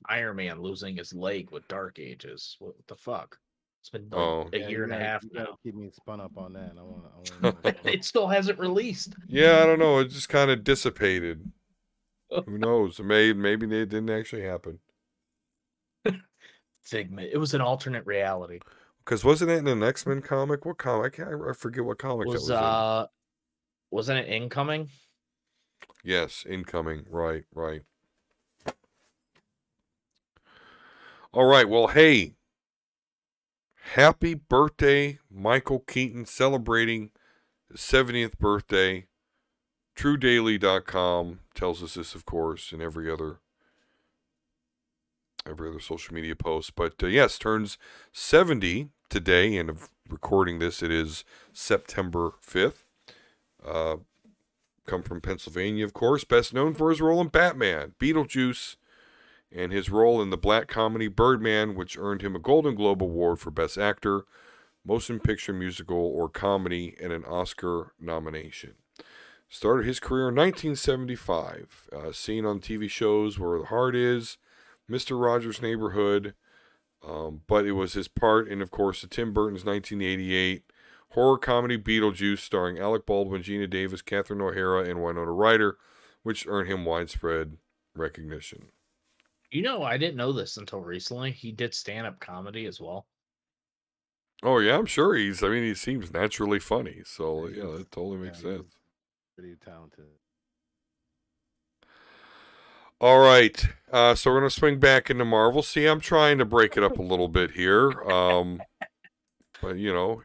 Iron Man losing his leg with Dark Ages. What the fuck? It's been a year and a half now. Keep me spun up on that. I want It still hasn't released. Yeah, I don't know. It just kind of dissipated. Who knows? Maybe it didn't actually happen. Figment. It was an alternate reality. Because wasn't it in an X-Men comic? What comic? I forget what comic that was in. Wasn't it Incoming? Yes, incoming. Right. All right. Well, hey, happy birthday, Michael Keaton, celebrating his 70th birthday. TrueDaily.com tells us this, of course, and every other social media post. But yes, turns 70 today, and of recording this, it is September 5th. Come from Pennsylvania, of course. Best known for his role in Batman, Beetlejuice, and his role in the black comedy Birdman, which earned him a Golden Globe Award for Best Actor, Motion Picture Musical, or Comedy, and an Oscar nomination. Started his career in 1975, seen on TV shows Where the Heart Is, Mr. Rogers' Neighborhood, but it was his part in, of course, the Tim Burton's 1988 horror comedy Beetlejuice, starring Alec Baldwin, Gina Davis, Catherine O'Hara, and Winona Ryder, which earned him widespread recognition. You know, I didn't know this until recently. He did stand-up comedy as well. Oh, yeah, I'm sure he seems naturally funny, so, yeah, that totally makes sense. Pretty talented. All right, so we're going to swing back into Marvel. See, I'm trying to break it up a little bit here, but, you know,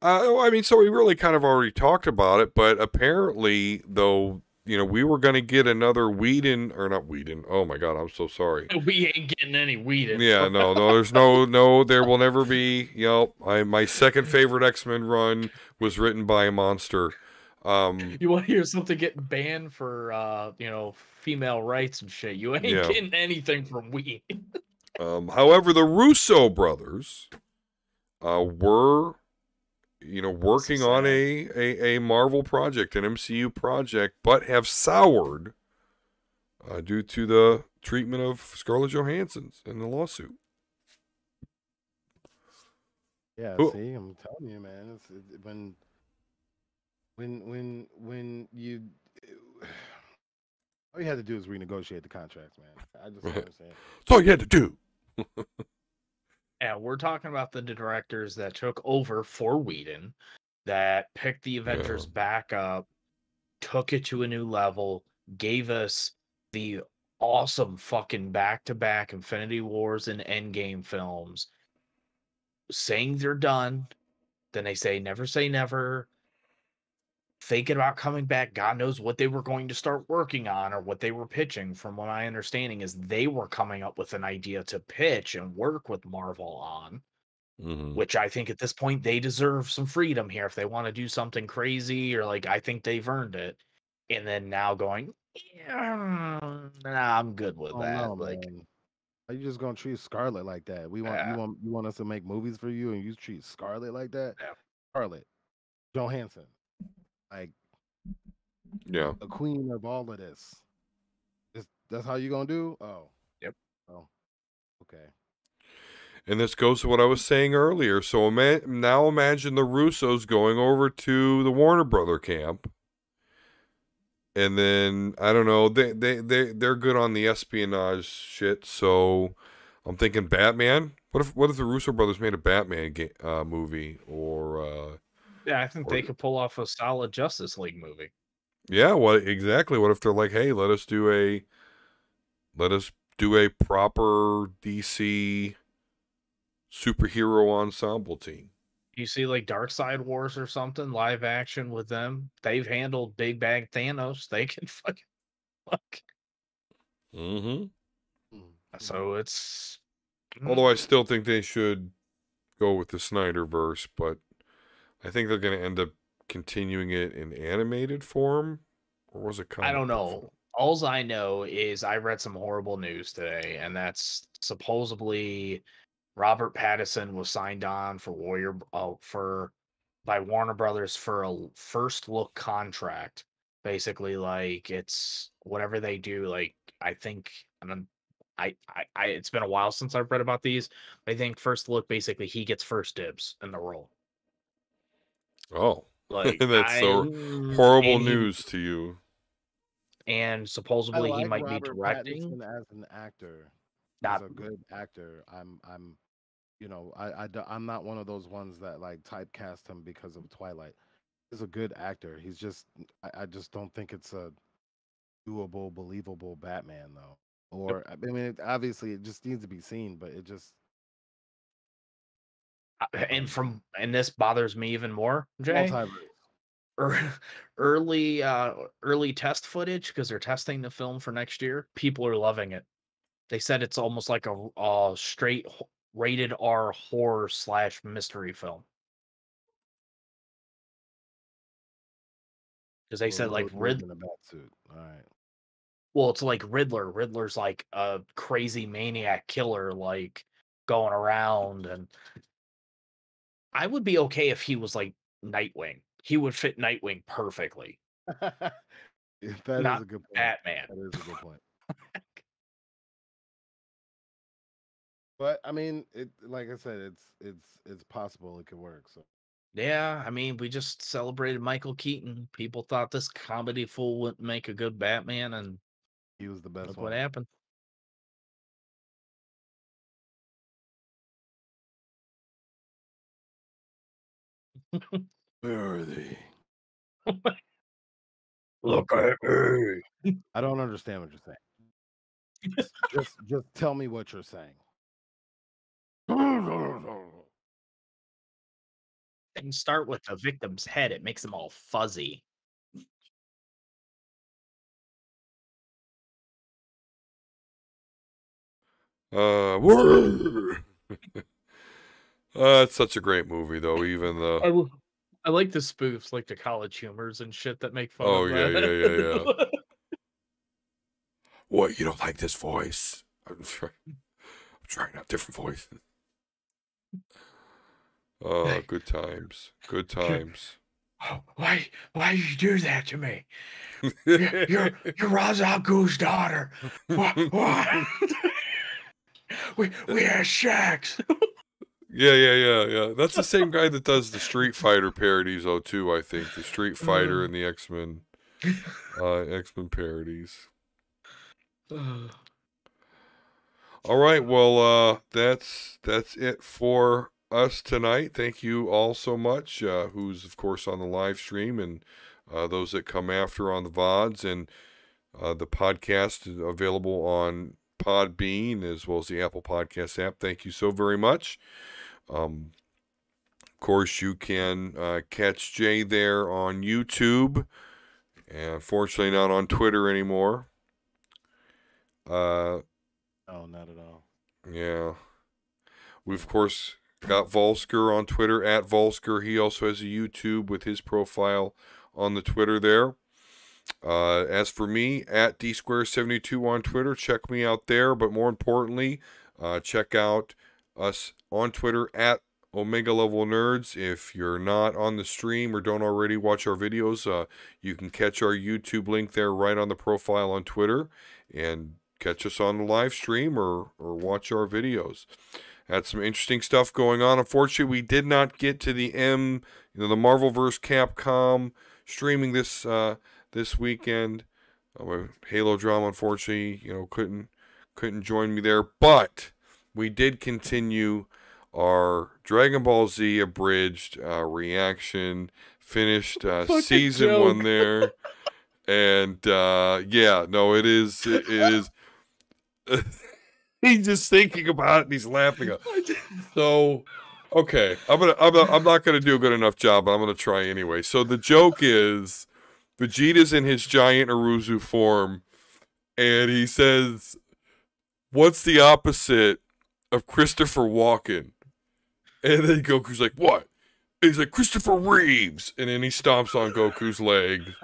so we really kind of already talked about it, but apparently, though, you know, we were going to get another Whedon, or not Whedon. Oh my God, I'm so sorry. We ain't getting any Whedon. Yeah, no, there's no, there will never be. You know, my second favorite X-Men run was written by a monster. You want to hear something getting banned for, you know, female rights and shit? You ain't getting anything from Whedon. However, the Russo brothers were, you know, working on a Marvel project, an MCU project, but have soured due to the treatment of Scarlett Johansson in the lawsuit. Yeah, see, I'm telling you, man. When you all you had to do is renegotiate the contracts, man. I just don't understand. That's all you had to do. Yeah, we're talking about the directors that took over for Whedon, that picked the Avengers back up, took it to a new level, gave us the awesome fucking back-to-back Infinity Wars and Endgame films, saying they're done, then they say never, thinking about coming back. God knows what they were going to start working on or what they were pitching. From what my understanding is, they were coming up with an idea to pitch and work with Marvel on, which I think at this point they deserve some freedom here if they want to do something crazy, or like, I think they've earned it. And then now going, nah, I'm good with that. No, like, man. Are you just gonna treat Scarlett like that? You want us to make movies for you, and you treat Scarlett like that? Yeah. Scarlett Johansson, like, yeah, the queen of all of this. That's how you gonna do? Oh, yep. Oh, okay. And this goes to what I was saying earlier. So now imagine the Russos going over to the Warner Brother camp. And then, I don't know, they're good on the espionage shit. So I'm thinking Batman. What if the Russo brothers made a Batman movie? Or yeah, I think they could pull off a solid Justice League movie. Yeah, exactly. What if they're like, hey, let us do a proper DC superhero ensemble team. You see, like Darkseid Wars or something, live action with them. They've handled Big Bang Thanos. They can fucking fuck. So it's. Although I still think they should go with the Snyderverse, but I think they're going to end up continuing it in animated form, or was it? I don't know. All I know is I read some horrible news today, and that's supposedly Robert Pattinson was signed on for by Warner Brothers for a first look contract. Basically, like, it's whatever they do. Like, I think, and it's been a while since I've read about these. I think first look, basically, he gets first dibs in the role. Oh, like, that's so horrible news to you. And supposedly he might Robert be directing Pattinson as an actor. He's a good actor. I'm not one of those ones that like typecast him because of Twilight. He's a good actor. He's just I just don't think it's a doable, believable Batman though. Or I mean, obviously it just needs to be seen, but it just And this bothers me even more, Jay. multiverse. Early test footage, because they're testing the film for next year. People are loving it. They said it's almost like a straight rated R horror / mystery film. Because they said like in a bat suit. All right. Well, it's like Riddler. Riddler's like a crazy maniac killer, like going around, and I would be okay if he was like Nightwing. He would fit Nightwing perfectly. That Not is a good point. Batman. That is a good point. But I mean, it like I said, it's possible it could work. So Yeah, I mean, we just celebrated Michael Keaton. People thought this comedy fool wouldn't make a good Batman, and he was the best look one. what happened. Where are they? Look at me. I don't understand what you're saying. just tell me what you're saying. And start with the victim's head. It makes them all fuzzy. It's such a great movie, though. Even the I like the spoofs, like the college humors and shit that make fun oh of yeah, that. yeah. What, you don't like this voice? I'm trying out different voices. Oh, good times. Good times. Why you do that to me? You're Ra's al Ghul's daughter. What? we have sex. Yeah. That's the same guy that does the Street Fighter parodies, though, too, I think. The Street Fighter and the X-Men parodies. All right, well, that's it for us tonight. Thank you all so much, who's, of course, on the live stream, and those that come after on the VODs, and the podcast is available on Podbean as well as the Apple Podcast app. Thank you so very much. Of course, you can catch Jay there on YouTube, and unfortunately not on Twitter anymore. No, not at all. Yeah. We've, of course, got Volsker on Twitter, at Volsker. He also has a YouTube with his profile on the Twitter there. As for me, at DSquare72 on Twitter, check me out there. But more importantly, check out us on Twitter at Omega Level Nerds. If you're not on the stream or don't already watch our videos, you can catch our YouTube link there right on the profile on Twitter, and catch us on the live stream or watch our videos. Had some interesting stuff going on. Unfortunately, we did not get to the the Marvelverse Capcom streaming this weekend. Halo Drama, unfortunately, couldn't join me there, but we did continue our Dragon Ball Z abridged reaction. Finished season 1 there, and it is. He's just thinking about it and he's laughing. So, okay, I'm not gonna do a good enough job, but I'm gonna try anyway. So the joke is, Vegeta's in his giant Aruzu form, and he says, "What's the opposite of Christopher Walken?" And then Goku's like, "What?" And he's like, "Christopher Reeves," and then he stomps on Goku's leg.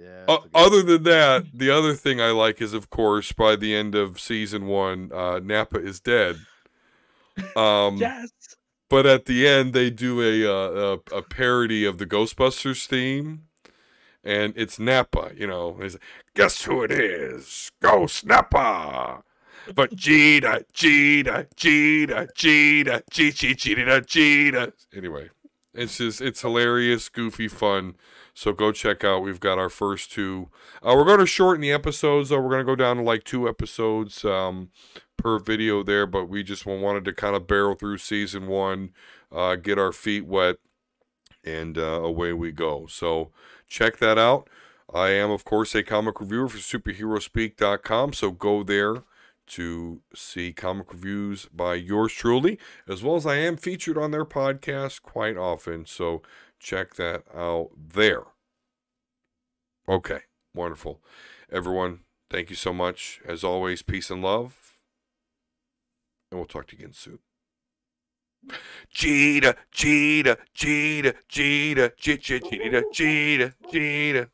Yeah. Other than that, the other thing I like is, of course, by the end of season 1, Nappa is dead. Yes. But at the end, they do a parody of the Ghostbusters theme, and it's Nappa. It's like, "Guess who it is? Ghost Nappa." But Cheetah. Anyway, it's hilarious, goofy, fun. So go check out. We've got our first 2. We're going to shorten the episodes, though. We're going to go down to like 2 episodes per video there. But we just wanted to kind of barrel through season 1, get our feet wet, and away we go. So check that out. I am, of course, a comic reviewer for superheroespeak.com, so go there to see comic reviews by yours truly, as well as I am featured on their podcast quite often, so check that out there. Okay, wonderful. Everyone, thank you so much. As always, peace and love, and we'll talk to you again soon. Cheetah, cheetah, cheetah, cheetah, cheetah, cheetah, cheetah, cheetah.